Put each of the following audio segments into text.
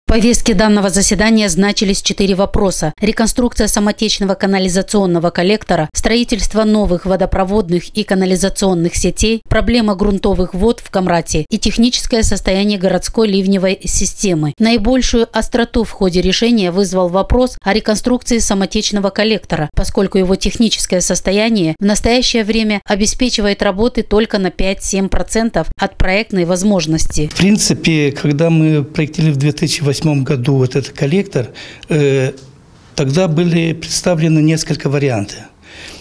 В повестке данного заседания значились 4 вопроса: реконструкция самотечного канализационного коллектора, строительство новых водопроводных и канализационных сетей, проблема грунтовых вод в Камрате и техническое состояние городской ливневой системы. Наибольшую остроту в ходе решения вызвал вопрос о реконструкции самотечного коллектора, поскольку его техническое состояние в настоящее время обеспечивает работы только на 5-7% от проектной возможности. В принципе, когда мы проектировали в 2008 году вот этот коллектор, тогда были представлены несколько вариантов.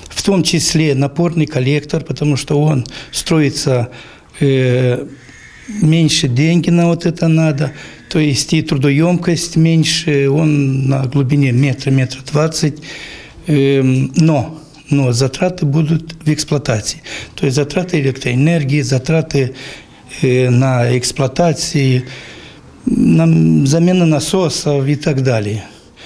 В том числе напорный коллектор, потому что он строится, меньше деньги на вот это надо, то есть и трудоемкость меньше, он на глубине метра 20, но затраты будут в эксплуатации. То есть затраты электроэнергии, затраты на эксплуатации, замена насосов и так далее.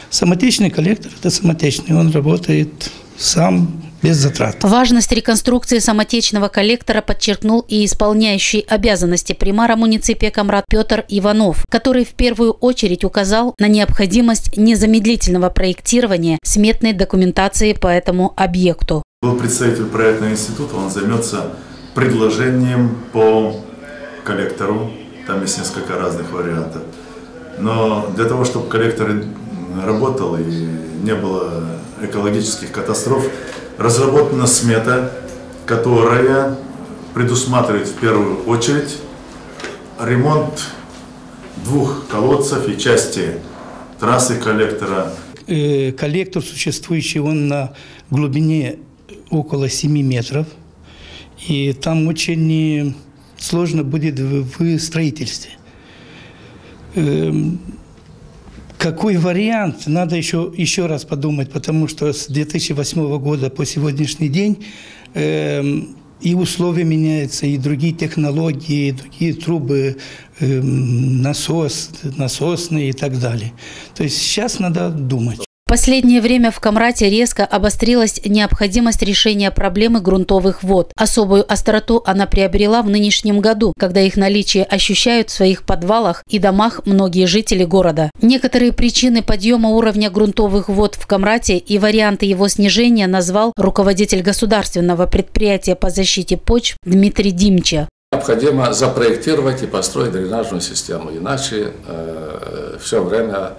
Самотечный коллектор – это самотечный, он работает сам, без затрат. Важность реконструкции самотечного коллектора подчеркнул и исполняющий обязанности примара муниципия Камрат Петр Иванов, который в первую очередь указал на необходимость незамедлительного проектирования сметной документации по этому объекту. Был представитель проектного института, он займется предложением по коллектору. Там есть несколько разных вариантов. Но для того, чтобы коллектор работал и не было экологических катастроф, разработана смета, которая предусматривает в первую очередь ремонт 2 колодцев и части трассы коллектора. Коллектор существующий, он на глубине около 7 метров. И там очень сложно будет в строительстве. Какой вариант, надо еще раз подумать, потому что с 2008 года по сегодняшний день и условия меняются, и другие технологии, и другие трубы, насосные и так далее. То есть сейчас надо думать. В последнее время в Камрате резко обострилась необходимость решения проблемы грунтовых вод. Особую остроту она приобрела в нынешнем году, когда их наличие ощущают в своих подвалах и домах многие жители города. Некоторые причины подъема уровня грунтовых вод в Камрате и варианты его снижения назвал руководитель государственного предприятия по защите почв Дмитрий Димча. Необходимо запроектировать и построить дренажную систему, иначе все время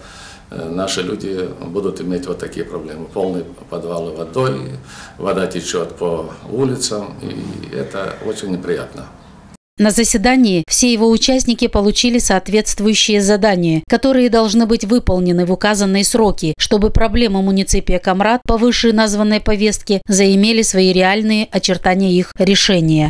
наши люди будут иметь вот такие проблемы. Полные подвалы водой, вода течет по улицам, и это очень неприятно. На заседании все его участники получили соответствующие задания, которые должны быть выполнены в указанные сроки, чтобы проблемы муниципия Камрат по вышеназванной повестке заимели свои реальные очертания их решения.